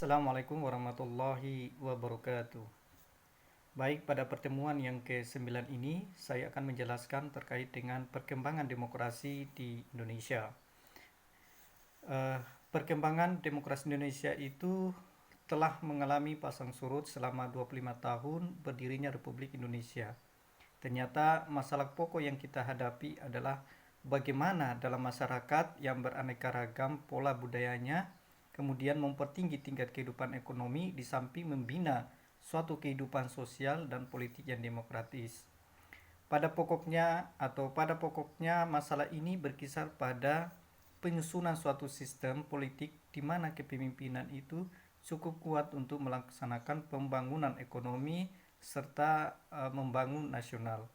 Assalamualaikum warahmatullahi wabarakatuh. Baik, pada pertemuan yang ke-9 ini saya akan menjelaskan terkait dengan perkembangan demokrasi di Indonesia. Perkembangan demokrasi Indonesia itu telah mengalami pasang surut selama 25 tahun berdirinya Republik Indonesia. Ternyata masalah pokok yang kita hadapi adalah bagaimana dalam masyarakat yang beraneka ragam pola budayanya kemudian mempertinggi tingkat kehidupan ekonomi di samping membina suatu kehidupan sosial dan politik yang demokratis. Pada pokoknya masalah ini berkisar pada penyusunan suatu sistem politik di mana kepemimpinan itu cukup kuat untuk melaksanakan pembangunan ekonomi serta membangun nasional.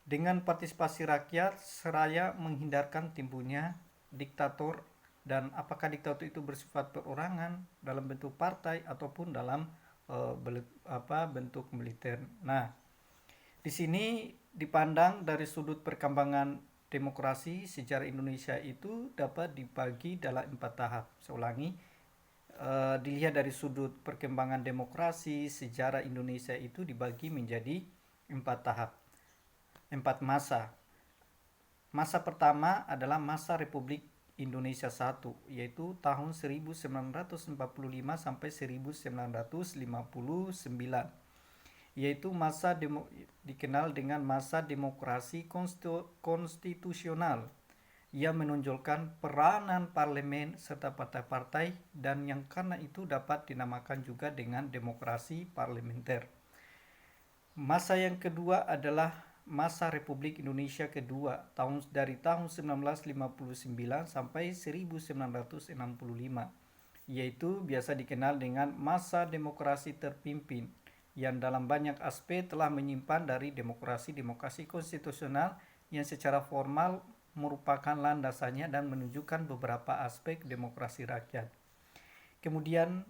Dengan partisipasi rakyat seraya menghindarkan timbulnya diktator, dan apakah diktator itu bersifat perorangan dalam bentuk partai ataupun dalam bentuk militer. Nah, di sini dipandang dari sudut perkembangan demokrasi sejarah Indonesia itu dapat dibagi dalam 4 tahap. Saya ulangi, dilihat dari sudut perkembangan demokrasi sejarah Indonesia itu dibagi menjadi 4 tahap, 4 masa. Masa pertama adalah masa Republik Indonesia I, yaitu tahun 1945 sampai 1959, yaitu dikenal dengan masa demokrasi konstitusional yang menonjolkan peranan parlemen serta partai-partai, dan yang karena itu dapat dinamakan juga dengan demokrasi parlementer. Masa yang kedua adalah masa Republik Indonesia kedua dari tahun 1959 sampai 1965, yaitu biasa dikenal dengan masa demokrasi terpimpin, yang dalam banyak aspek telah menyimpan dari demokrasi konstitusional yang secara formal merupakan landasannya dan menunjukkan beberapa aspek demokrasi rakyat. Kemudian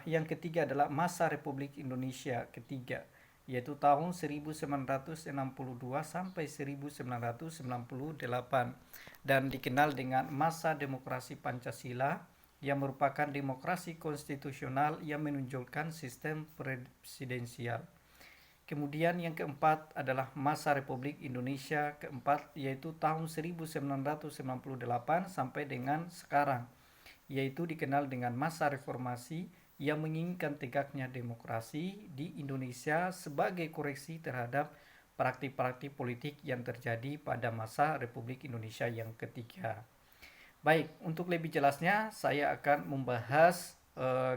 yang ketiga adalah masa Republik Indonesia ketiga, yaitu tahun 1962 sampai 1998, dan dikenal dengan masa demokrasi Pancasila yang merupakan demokrasi konstitusional yang menunjukkan sistem presidensial. Kemudian yang keempat adalah masa Republik Indonesia keempat, yaitu tahun 1998 sampai dengan sekarang, yaitu dikenal dengan masa reformasi yang menginginkan tegaknya demokrasi di Indonesia sebagai koreksi terhadap praktik-praktik politik yang terjadi pada masa Republik Indonesia yang ketiga. Baik, untuk lebih jelasnya saya akan membahas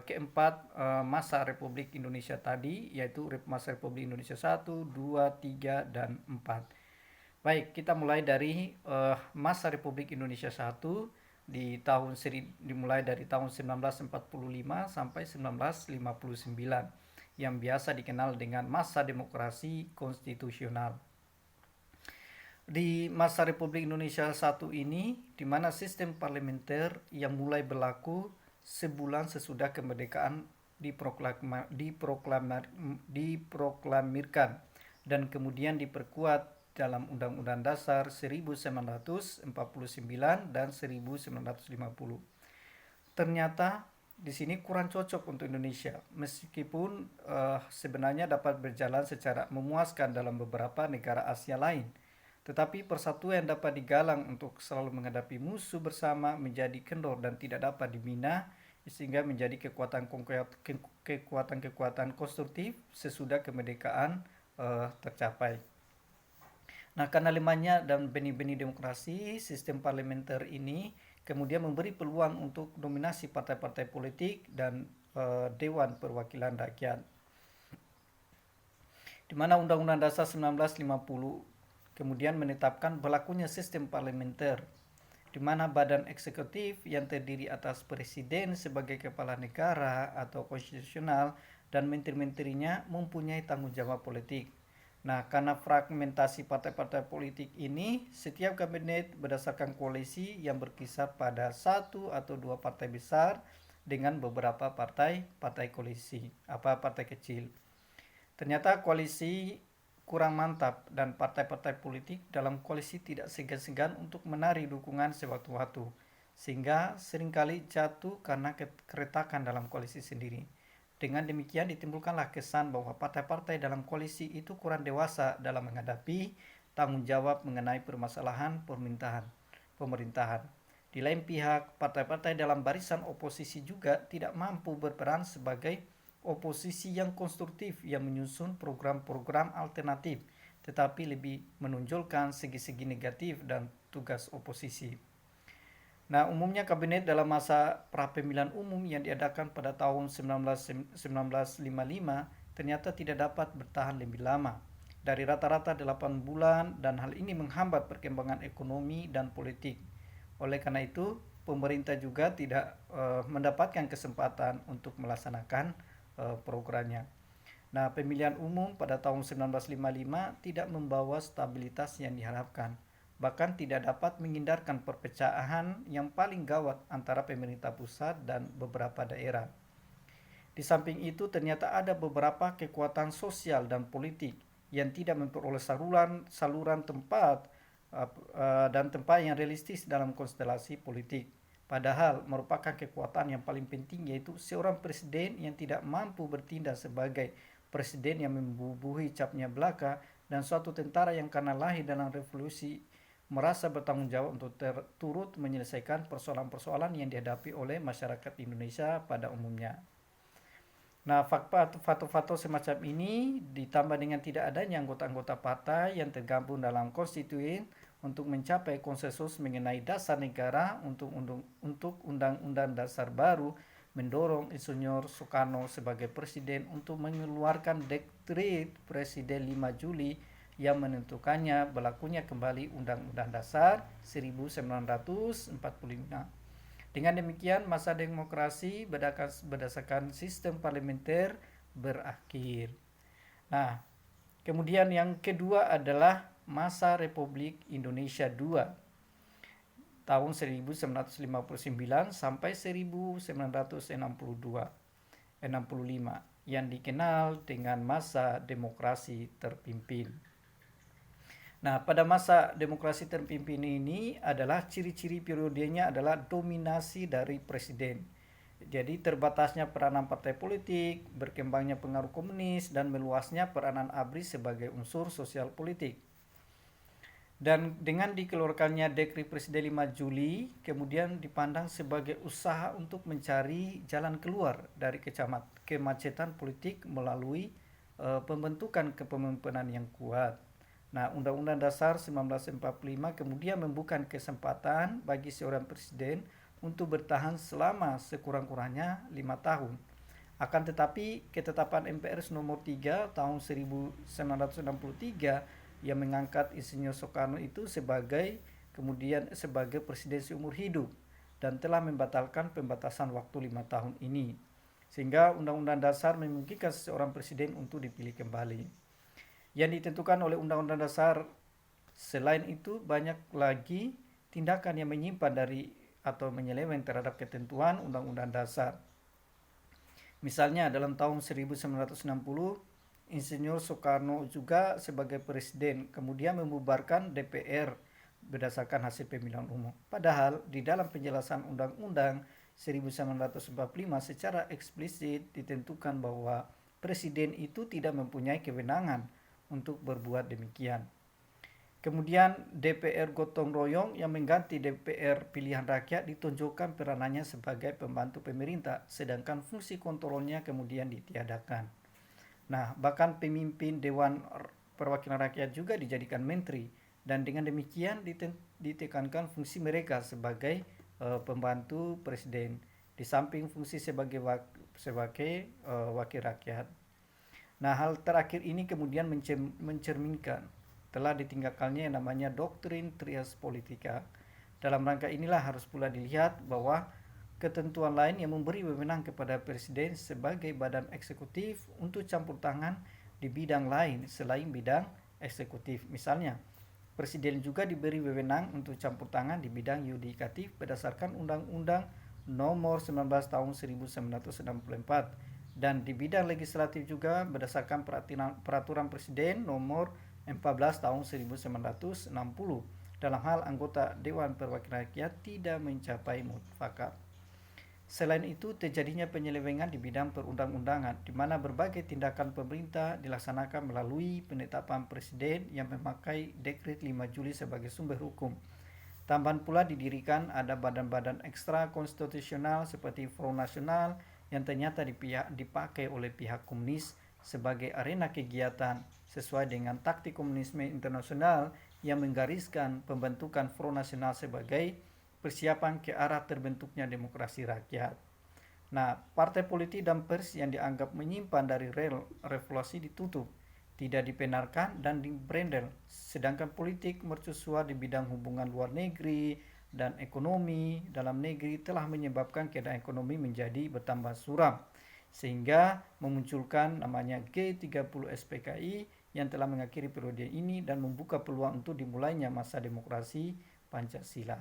keempat masa Republik Indonesia tadi, yaitu masa Republik Indonesia 1, 2, 3, dan 4. Baik, kita mulai dari masa Republik Indonesia 1 dimulai dari tahun 1945 sampai 1959, yang biasa dikenal dengan masa demokrasi konstitusional. Di masa Republik Indonesia I ini, di mana sistem parlementer yang mulai berlaku sebulan sesudah kemerdekaan diproklamirkan dan kemudian diperkuat dalam Undang-Undang Dasar 1949 dan 1950. Ternyata di sini kurang cocok untuk Indonesia, meskipun sebenarnya dapat berjalan secara memuaskan dalam beberapa negara Asia lain. Tetapi persatuan yang dapat digalang untuk selalu menghadapi musuh bersama menjadi kendor dan tidak dapat dibina, sehingga menjadi kekuatan konstruktif sesudah kemerdekaan tercapai. Nah, karena lemahnya dan benih-benih demokrasi, sistem parlementer ini kemudian memberi peluang untuk dominasi partai-partai politik dan Dewan Perwakilan Rakyat, di mana Undang-Undang Dasar 1950 kemudian menetapkan berlakunya sistem parlementer, di mana badan eksekutif yang terdiri atas presiden sebagai kepala negara atau konstitusional dan menteri-menterinya mempunyai tanggung jawab politik. Nah, karena fragmentasi partai-partai politik ini, setiap kabinet berdasarkan koalisi yang berkisar pada satu atau dua partai besar dengan beberapa partai koalisi, partai kecil. Ternyata koalisi kurang mantap dan partai-partai politik dalam koalisi tidak segan-segan untuk menarik dukungan sewaktu-waktu, sehingga seringkali jatuh karena keretakan dalam koalisi sendiri. Dengan demikian ditimbulkanlah kesan bahwa partai-partai dalam koalisi itu kurang dewasa dalam menghadapi tanggung jawab mengenai permasalahan pemerintahan. Di lain pihak, partai-partai dalam barisan oposisi juga tidak mampu berperan sebagai oposisi yang konstruktif yang menyusun program-program alternatif, tetapi lebih menonjolkan segi-segi negatif dan tugas oposisi. Nah, umumnya kabinet dalam masa pra-pemilihan umum yang diadakan pada tahun 1955 ternyata tidak dapat bertahan lebih lama, dari rata-rata 8 bulan, dan hal ini menghambat perkembangan ekonomi dan politik. Oleh karena itu, pemerintah juga tidak mendapatkan kesempatan untuk melaksanakan programnya. Nah, pemilihan umum pada tahun 1955 tidak membawa stabilitas yang diharapkan, bahkan tidak dapat menghindarkan perpecahan yang paling gawat antara pemerintah pusat dan beberapa daerah. Di samping itu, ternyata ada beberapa kekuatan sosial dan politik yang tidak memperoleh saluran tempat dan tempat yang realistis dalam konstelasi politik. Padahal merupakan kekuatan yang paling penting, yaitu seorang presiden yang tidak mampu bertindak sebagai presiden yang membubuhi capnya belaka, dan suatu tentara yang karena lahir dalam revolusi merasa bertanggung jawab untuk turut menyelesaikan persoalan-persoalan yang dihadapi oleh masyarakat Indonesia pada umumnya. Nah, faktor semacam ini ditambah dengan tidak adanya anggota-anggota partai yang tergabung dalam konstituen untuk mencapai konsensus mengenai dasar negara untuk Undang-Undang Dasar baru, mendorong Insinyur Soekarno sebagai presiden untuk mengeluarkan dekret Presiden 5 Juli yang menentukannya berlakunya kembali Undang-Undang Dasar 1945. Dengan demikian, masa demokrasi berdasarkan sistem parlementer berakhir. Nah, kemudian yang kedua adalah masa Republik Indonesia II tahun 1959 sampai 1965 yang dikenal dengan masa demokrasi terpimpin. Nah, pada masa demokrasi terpimpin ini adalah ciri-ciri periodenya adalah dominasi dari presiden. Jadi terbatasnya peranan partai politik, berkembangnya pengaruh komunis, dan meluasnya peranan ABRI sebagai unsur sosial politik. Dan dengan dikeluarkannya Dekret Presiden 5 Juli, kemudian dipandang sebagai usaha untuk mencari jalan keluar dari kemacetan politik melalui pembentukan kepemimpinan yang kuat. Nah, Undang-Undang Dasar 1945 kemudian membuka kesempatan bagi seorang presiden untuk bertahan selama sekurang-kurangnya 5 tahun. Akan tetapi, ketetapan MPR nomor 3 tahun 1963 yang mengangkat Insinyur Soekarno itu sebagai presiden seumur hidup dan telah membatalkan pembatasan waktu 5 tahun ini, sehingga Undang-Undang Dasar memungkinkan seorang presiden untuk dipilih kembali. Yang ditentukan oleh Undang-Undang Dasar selain itu banyak lagi tindakan yang menyimpan dari atau menyeleweng terhadap ketentuan Undang-Undang Dasar. Misalnya dalam tahun 1960, Insinyur Soekarno juga sebagai presiden kemudian membubarkan DPR berdasarkan hasil pemilihan umum. Padahal di dalam penjelasan Undang-Undang 1945 secara eksplisit ditentukan bahwa presiden itu tidak mempunyai kewenangan untuk berbuat demikian. Kemudian DPR gotong royong yang mengganti DPR pilihan rakyat ditunjukkan peranannya sebagai pembantu pemerintah, sedangkan fungsi kontrolnya kemudian ditiadakan. Nah, bahkan pemimpin Dewan Perwakilan Rakyat juga dijadikan menteri, dan dengan demikian ditekankan fungsi mereka sebagai pembantu presiden di samping fungsi sebagai wakil rakyat. Nah, hal terakhir ini kemudian mencerminkan telah ditinggalkannya yang namanya doktrin trias politika. Dalam rangka inilah harus pula dilihat bahwa ketentuan lain yang memberi wewenang kepada presiden sebagai badan eksekutif untuk campur tangan di bidang lain selain bidang eksekutif. Misalnya, presiden juga diberi wewenang untuk campur tangan di bidang yudikatif berdasarkan Undang-Undang Nomor 19 Tahun 1964, dan di bidang legislatif juga berdasarkan Peraturan Presiden Nomor 14 Tahun 1960. dalam hal anggota Dewan Perwakilan Rakyat tidak mencapai mufakat. Selain itu, terjadinya penyelewengan di bidang perundang-undangan, di mana berbagai tindakan pemerintah dilaksanakan melalui penetapan presiden yang memakai Dekret 5 Juli sebagai sumber hukum. Tambahan pula didirikan ada badan-badan ekstra konstitusional seperti Front Nasional yang ternyata dipakai oleh pihak komunis sebagai arena kegiatan sesuai dengan taktik komunisme internasional yang menggariskan pembentukan Front Nasional sebagai persiapan ke arah terbentuknya demokrasi rakyat. Nah, partai politik dan pers yang dianggap menyimpan dari revolusi ditutup, tidak dibenarkan dan dibrandel, sedangkan politik mercusuar di bidang hubungan luar negeri dan ekonomi dalam negeri telah menyebabkan keadaan ekonomi menjadi bertambah suram, sehingga memunculkan namanya G30 SPKI yang telah mengakhiri periode ini dan membuka peluang untuk dimulainya masa demokrasi Pancasila.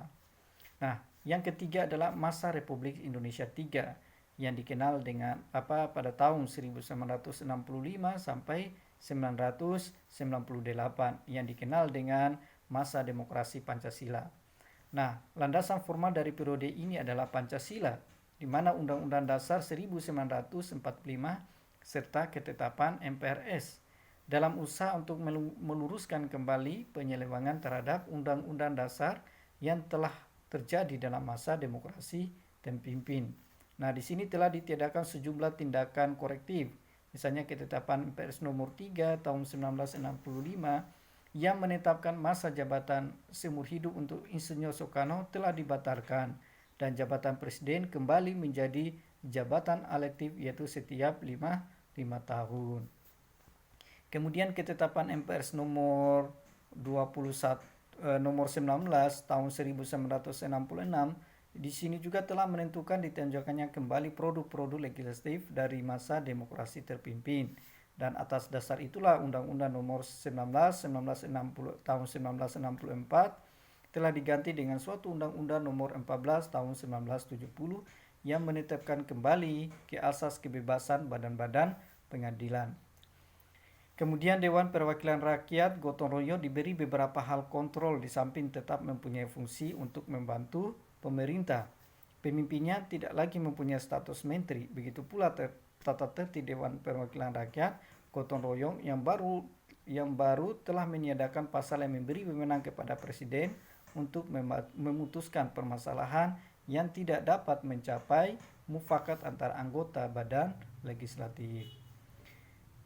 Nah, yang ketiga adalah masa Republik Indonesia III yang dikenal dengan pada tahun 1965 sampai 1998 yang dikenal dengan masa demokrasi Pancasila. Nah, landasan formal dari periode ini adalah Pancasila, di mana Undang-Undang Dasar 1945 serta ketetapan MPRS dalam usaha untuk meluruskan kembali penyelewengan terhadap Undang-Undang Dasar yang telah terjadi dalam masa demokrasi terpimpin. Nah, di sini telah ditiadakan sejumlah tindakan korektif, misalnya ketetapan MPRS nomor 3 tahun 1965 yang menetapkan masa jabatan seumur hidup untuk Insinyur Soekarno telah dibatalkan dan jabatan presiden kembali menjadi jabatan elektif yaitu setiap 5 tahun. Kemudian ketetapan MPRS nomor 19 tahun 1966 di sini juga telah menentukan ditunjukkannya kembali produk-produk legislatif dari masa demokrasi terpimpin. Dan atas dasar itulah Undang-Undang nomor tahun 1964 telah diganti dengan suatu Undang-Undang nomor 14 tahun 1970 yang menetapkan kembali ke asas kebebasan badan-badan pengadilan. Kemudian Dewan Perwakilan Rakyat gotong royong diberi beberapa hal kontrol di samping tetap mempunyai fungsi untuk membantu pemerintah. Pemimpinnya tidak lagi mempunyai status menteri, begitu pula tata tertib Dewan Perwakilan Rakyat gotong royong yang baru telah meniadakan pasal yang memberi wewenang kepada presiden untuk memutuskan permasalahan yang tidak dapat mencapai mufakat antara anggota badan legislatif.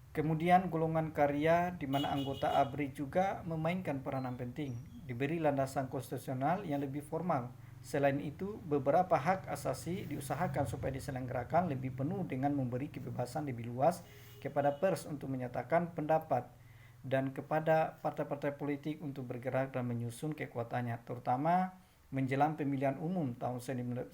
Kemudian golongan karya di mana anggota ABRI juga memainkan peranan penting, diberi landasan konstitusional yang lebih formal. Selain itu, beberapa hak asasi diusahakan supaya diselenggarakan lebih penuh dengan memberi kebebasan lebih luas kepada pers untuk menyatakan pendapat dan kepada partai-partai politik untuk bergerak dan menyusun kekuatannya, terutama menjelang pemilihan umum tahun 1971.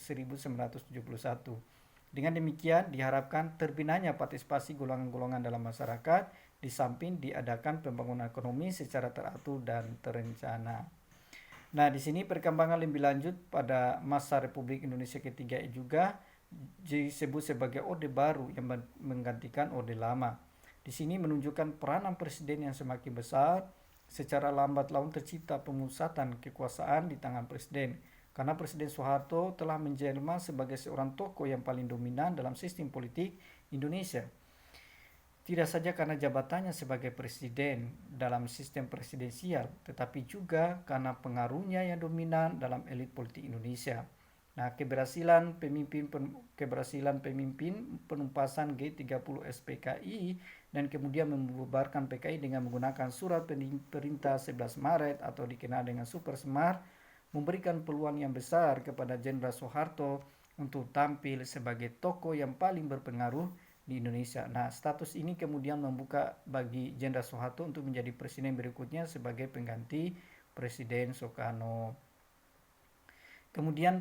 Dengan demikian diharapkan terbinanya partisipasi golongan-golongan dalam masyarakat di samping diadakan pembangunan ekonomi secara teratur dan terencana. Nah, di sini perkembangan lebih lanjut pada masa Republik Indonesia ketiga juga disebut sebagai Orde Baru yang menggantikan Orde Lama. Di sini menunjukkan peranan presiden yang semakin besar. Secara lambat laun tercipta pemusatan kekuasaan di tangan presiden, karena Presiden Soeharto telah menjelma sebagai seorang tokoh yang paling dominan dalam sistem politik Indonesia. Tidak saja karena jabatannya sebagai presiden dalam sistem presidensial, tetapi juga karena pengaruhnya yang dominan dalam elit politik Indonesia. Nah, keberhasilan pemimpin penumpasan G30 SPKI dan kemudian membubarkan PKI dengan menggunakan surat perintah 11 Maret atau dikenal dengan Super Semar memberikan peluang yang besar kepada Jenderal Soeharto untuk tampil sebagai tokoh yang paling berpengaruh di Indonesia. Nah, status ini kemudian membuka bagi Jenderal Soeharto untuk menjadi presiden berikutnya sebagai pengganti Presiden Soekarno. Kemudian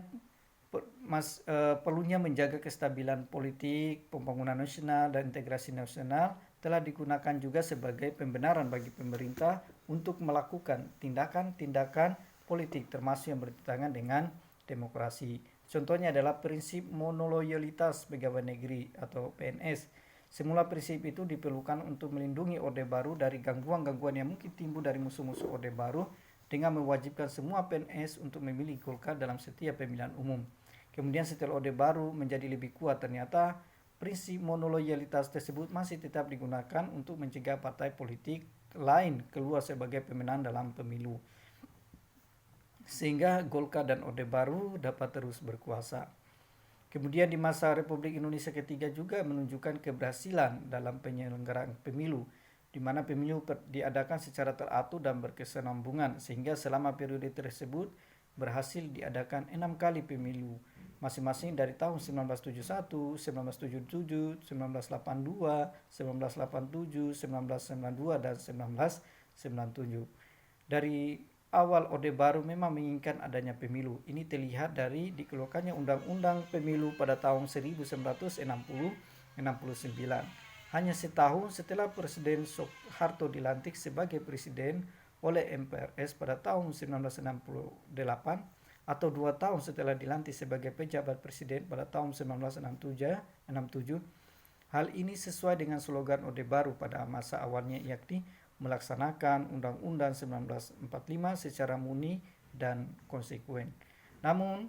perlunya menjaga kestabilan politik, pembangunan nasional dan integrasi nasional telah digunakan juga sebagai pembenaran bagi pemerintah untuk melakukan tindakan-tindakan politik termasuk yang bertentangan dengan demokrasi. Contohnya adalah prinsip monoloyalitas pegawai negeri atau PNS. Semula prinsip itu diperlukan untuk melindungi Orde Baru dari gangguan-gangguan yang mungkin timbul dari musuh-musuh Orde Baru dengan mewajibkan semua PNS untuk memilih Golkar dalam setiap pemilihan umum. Kemudian setelah Orde Baru menjadi lebih kuat, ternyata prinsip monoloyalitas tersebut masih tetap digunakan untuk mencegah partai politik lain keluar sebagai pemenang dalam pemilu, sehingga Golkar dan Orde Baru dapat terus berkuasa. Kemudian di masa Republik Indonesia ketiga juga menunjukkan keberhasilan dalam penyelenggaraan pemilu, di mana pemilu diadakan secara teratur dan berkesinambungan, sehingga selama periode tersebut berhasil diadakan 6 kali pemilu, masing-masing dari tahun 1971, 1977, 1982, 1987, 1992, dan 1997. Dari awal Orde Baru memang menginginkan adanya pemilu. Ini terlihat dari dikeluarkannya Undang-Undang Pemilu pada tahun 1969. Hanya setahun setelah Presiden Soeharto dilantik sebagai presiden oleh MPRS pada tahun 1968, atau 2 tahun setelah dilantik sebagai pejabat presiden pada tahun 1967. Hal ini sesuai dengan slogan Orde Baru pada masa awalnya, yakni melaksanakan Undang-Undang 1945 secara murni dan konsekuen. Namun,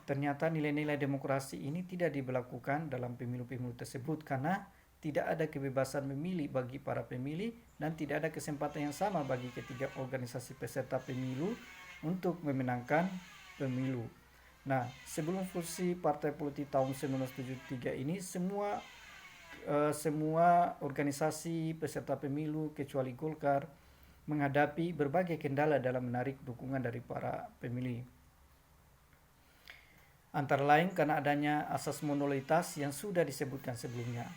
ternyata nilai-nilai demokrasi ini tidak diberlakukan dalam pemilu-pemilu tersebut karena tidak ada kebebasan memilih bagi para pemilih dan tidak ada kesempatan yang sama bagi ketiga organisasi peserta pemilu untuk memenangkan pemilu. Nah, sebelum fusi partai politik tahun 1973 ini, semua organisasi peserta pemilu kecuali Golkar menghadapi berbagai kendala dalam menarik dukungan dari para pemilih. Antara lain karena adanya asas monoloyalitas yang sudah disebutkan sebelumnya.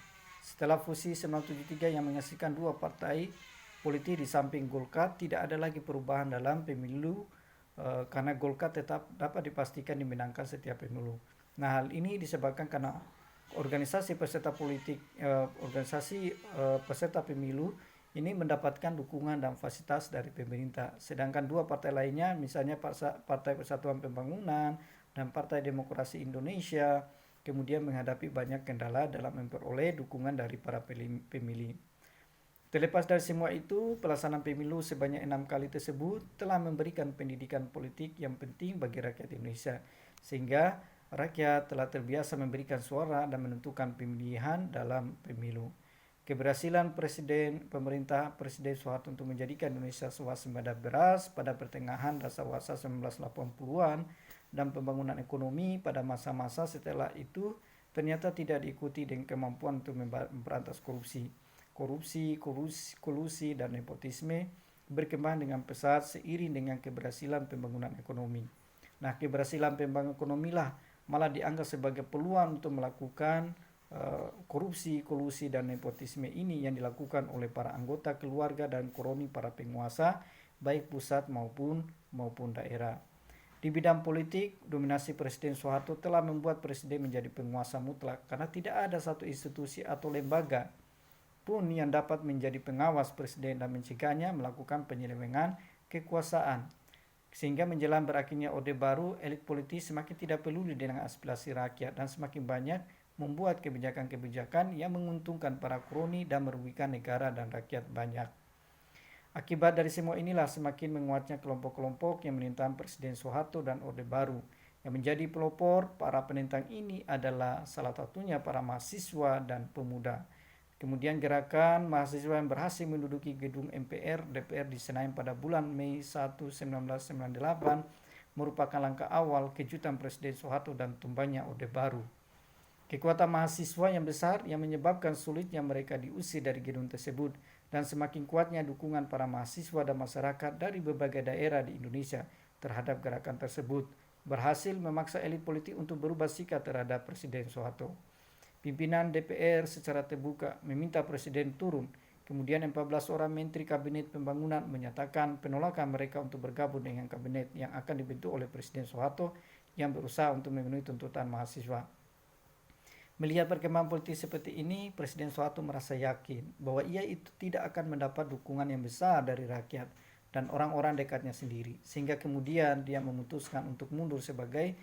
Setelah fusi 1973 yang menghasilkan 2 partai politik di samping Golkar, tidak ada lagi perubahan dalam pemilu karena Golkar tetap dapat dipastikan dimenangkan setiap pemilu. Nah, hal ini disebabkan karena organisasi peserta pemilu ini mendapatkan dukungan dan fasilitas dari pemerintah, sedangkan 2 partai lainnya, misalnya Partai Persatuan Pembangunan dan Partai Demokrasi Indonesia, kemudian menghadapi banyak kendala dalam memperoleh dukungan dari para pemilih. Terlepas dari semua itu, pelaksanaan pemilu sebanyak 6 kali tersebut telah memberikan pendidikan politik yang penting bagi rakyat Indonesia, sehingga rakyat telah terbiasa memberikan suara dan menentukan pemilihan dalam pemilu. Keberhasilan pemerintah Presiden Soeharto untuk menjadikan Indonesia swasembada beras pada pertengahan dasawarsa 1980-an dan pembangunan ekonomi pada masa-masa setelah itu ternyata tidak diikuti dengan kemampuan untuk memberantas korupsi, kolusi, dan nepotisme berkembang dengan pesat seiring dengan keberhasilan pembangunan ekonomi. Nah, keberhasilan pembangunan ekonomi lah malah dianggap sebagai peluang untuk melakukan korupsi, kolusi, dan nepotisme ini yang dilakukan oleh para anggota keluarga dan kroni para penguasa, baik pusat maupun daerah. Di bidang politik, dominasi Presiden Soeharto telah membuat presiden menjadi penguasa mutlak karena tidak ada satu institusi atau lembaga pun yang dapat menjadi pengawas presiden dan mencegahnya melakukan penyelewengan kekuasaan. Sehingga menjelang berakhirnya Orde Baru, elit politik semakin tidak peduli dengan aspirasi rakyat dan semakin banyak membuat kebijakan-kebijakan yang menguntungkan para kroni dan merugikan negara dan rakyat banyak. Akibat dari semua inilah semakin menguatnya kelompok-kelompok yang menentang Presiden Soeharto dan Orde Baru. Yang menjadi pelopor para penentang ini adalah salah satunya para mahasiswa dan pemuda. Kemudian gerakan mahasiswa yang berhasil menduduki gedung MPR DPR di Senayan pada bulan Mei 1, 1998 merupakan langkah awal kejutan Presiden Soeharto dan tumbangnya Orde Baru. Kekuatan mahasiswa yang besar yang menyebabkan sulitnya mereka diusir dari gedung tersebut dan semakin kuatnya dukungan para mahasiswa dan masyarakat dari berbagai daerah di Indonesia terhadap gerakan tersebut berhasil memaksa elit politik untuk berubah sikap terhadap Presiden Soeharto. Pimpinan DPR secara terbuka meminta Presiden turun. Kemudian 14 orang Menteri Kabinet Pembangunan menyatakan penolakan mereka untuk bergabung dengan kabinet yang akan dibentuk oleh Presiden Soeharto yang berusaha untuk memenuhi tuntutan mahasiswa. Melihat perkembangan politik seperti ini, Presiden Soeharto merasa yakin bahwa ia itu tidak akan mendapat dukungan yang besar dari rakyat dan orang-orang dekatnya sendiri, sehingga kemudian dia memutuskan untuk mundur sebagai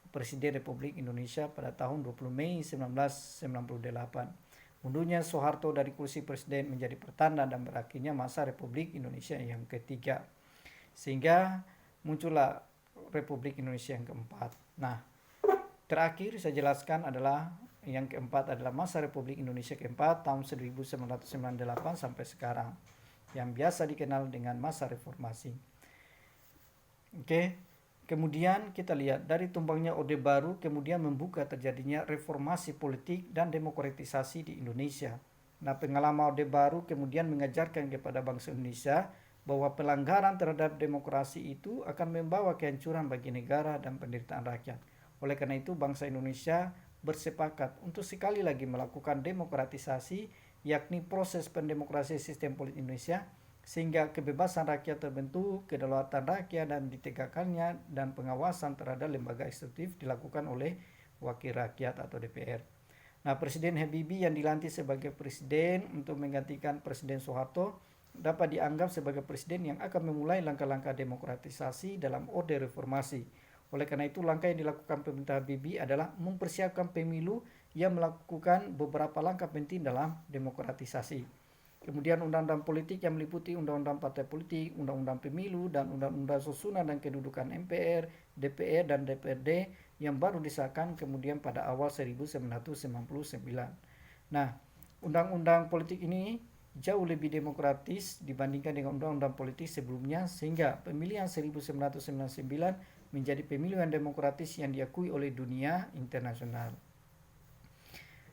Presiden Republik Indonesia pada tahun 20 Mei 1998. Mundurnya Soeharto dari kursi presiden menjadi pertanda dan berakhirnya masa Republik Indonesia yang ketiga. sehingga muncullah Republik Indonesia yang keempat. Nah, terakhir saya jelaskan adalah yang keempat adalah masa Republik Indonesia keempat tahun 1998 sampai sekarang, yang biasa dikenal dengan masa reformasi. Oke, kemudian kita lihat dari tumbangnya Orde Baru kemudian membuka terjadinya reformasi politik dan demokratisasi di Indonesia. Nah, pengalaman Orde Baru kemudian mengajarkan kepada bangsa Indonesia bahwa pelanggaran terhadap demokrasi itu akan membawa kehancuran bagi negara dan penderitaan rakyat. Oleh karena itu, bangsa Indonesia bersepakat untuk sekali lagi melakukan demokratisasi, yakni proses pendemokrasian sistem politik Indonesia, sehingga kebebasan rakyat terbentuk, kedaulatan rakyat dan ditegakkannya, dan pengawasan terhadap lembaga eksekutif dilakukan oleh wakil rakyat atau DPR. Nah, Presiden Habibie yang dilantik sebagai presiden untuk menggantikan Presiden Soeharto dapat dianggap sebagai presiden yang akan memulai langkah-langkah demokratisasi dalam orde reformasi. Oleh karena itu, langkah yang dilakukan pemerintah Habibie adalah mempersiapkan pemilu yang melakukan beberapa langkah penting dalam demokratisasi. Kemudian undang-undang politik yang meliputi undang-undang partai politik, undang-undang pemilu, dan undang-undang susunan dan kedudukan MPR, DPR, dan DPRD yang baru disahkan kemudian pada awal 1999. Nah, undang-undang politik ini jauh lebih demokratis dibandingkan dengan undang-undang politik sebelumnya, sehingga pemilihan 1999 menjadi pemilu yang demokratis yang diakui oleh dunia internasional.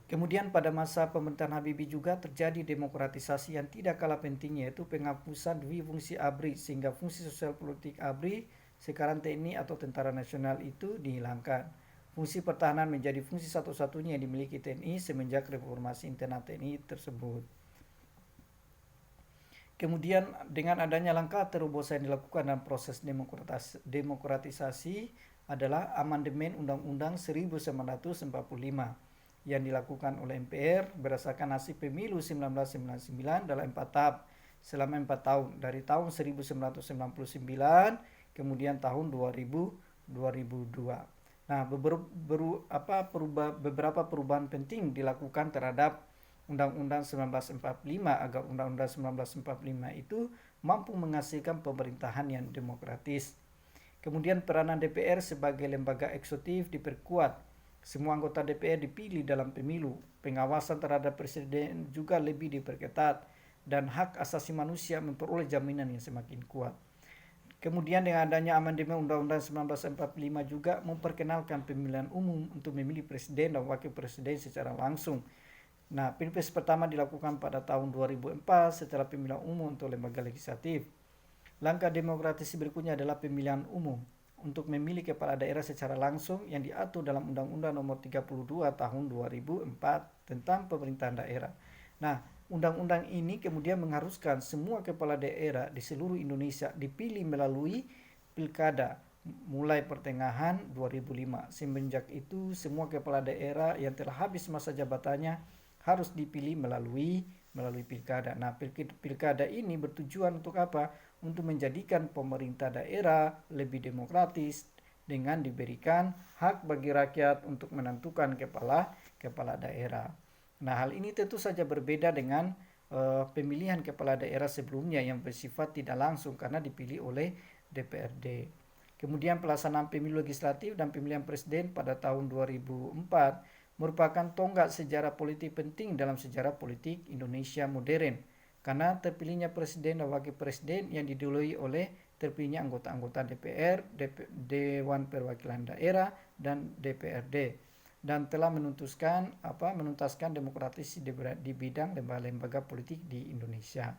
Kemudian pada masa pemerintahan Habibie juga terjadi demokratisasi yang tidak kalah pentingnya, yaitu penghapusan dui fungsi ABRI, sehingga fungsi sosial politik ABRI, sekarang TNI atau Tentara Nasional, itu dihilangkan. Fungsi pertahanan menjadi fungsi satu-satunya yang dimiliki TNI semenjak reformasi internal TNI tersebut. Kemudian dengan adanya langkah terobosan yang dilakukan dalam proses demokratisasi adalah amandemen Undang-Undang 1945 yang dilakukan oleh MPR berdasarkan hasil pemilu 1999 dalam 4 tahap selama 4 tahun, dari tahun 1999 kemudian tahun 2002. Nah, beberapa perubahan penting dilakukan terhadap Undang-Undang 1945 agar Undang-Undang 1945 itu mampu menghasilkan pemerintahan yang demokratis. Kemudian peranan DPR sebagai lembaga eksekutif diperkuat. Semua anggota DPR dipilih dalam pemilu. Pengawasan terhadap presiden juga lebih diperketat, dan hak asasi manusia memperoleh jaminan yang semakin kuat. Kemudian dengan adanya amandemen Undang-Undang 1945 juga memperkenalkan pemilihan umum untuk memilih presiden dan wakil presiden secara langsung. Nah, pilpres pertama dilakukan pada tahun 2004 setelah pemilihan umum untuk lembaga legislatif. Langkah demokratis berikutnya adalah pemilihan umum untuk memilih kepala daerah secara langsung yang diatur dalam Undang-Undang Nomor 32 Tahun 2004 tentang pemerintahan daerah. Nah, undang-undang ini kemudian mengharuskan semua kepala daerah di seluruh Indonesia dipilih melalui pilkada mulai pertengahan 2005. Semenjak itu, semua kepala daerah yang telah habis masa jabatannya harus dipilih melalui pilkada. Nah, pilkada ini bertujuan untuk apa? Untuk menjadikan pemerintah daerah lebih demokratis dengan diberikan hak bagi rakyat untuk menentukan kepala daerah. Nah, hal ini tentu saja berbeda dengan pemilihan kepala daerah sebelumnya yang bersifat tidak langsung karena dipilih oleh DPRD. Kemudian pelaksanaan pemilu legislatif dan pemilihan presiden pada tahun 2004 merupakan tonggak sejarah politik penting dalam sejarah politik Indonesia modern, karena terpilihnya presiden dan wakil presiden yang didahului oleh terpilihnya anggota-anggota DPR, Dewan Perwakilan Daerah, dan DPRD, dan telah menuntaskan demokratisasi di bidang lembaga-lembaga politik di Indonesia.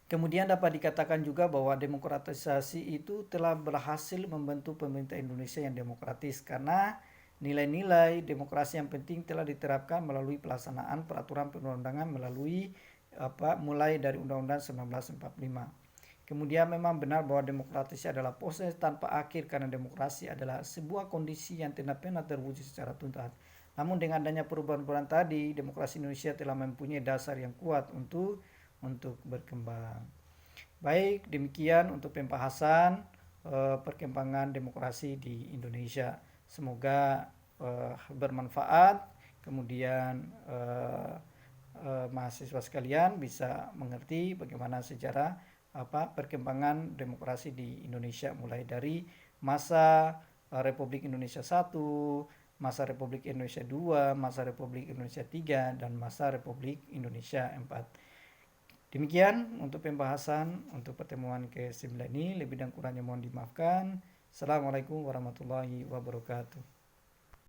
Kemudian dapat dikatakan juga bahwa demokratisasi itu telah berhasil membentuk pemerintah Indonesia yang demokratis, karena nilai-nilai demokrasi yang penting telah diterapkan melalui pelaksanaan peraturan perundang-undangan mulai dari Undang-Undang 1945. Kemudian memang benar bahwa demokrasi adalah proses tanpa akhir, karena demokrasi adalah sebuah kondisi yang tidak pernah terwujud secara tuntas. Namun dengan adanya perubahan-perubahan tadi, demokrasi Indonesia telah mempunyai dasar yang kuat untuk berkembang. Baik, demikian untuk pembahasan perkembangan demokrasi di Indonesia. Semoga bermanfaat. Kemudian mahasiswa sekalian bisa mengerti bagaimana sejarah perkembangan demokrasi di Indonesia, mulai dari masa Republik Indonesia 1, masa Republik Indonesia 2, masa Republik Indonesia 3, dan masa Republik Indonesia 4. Demikian untuk pembahasan untuk pertemuan ke-9 ini. Lebih dan kurangnya mohon dimaafkan. Assalamualaikum warahmatullahi wabarakatuh.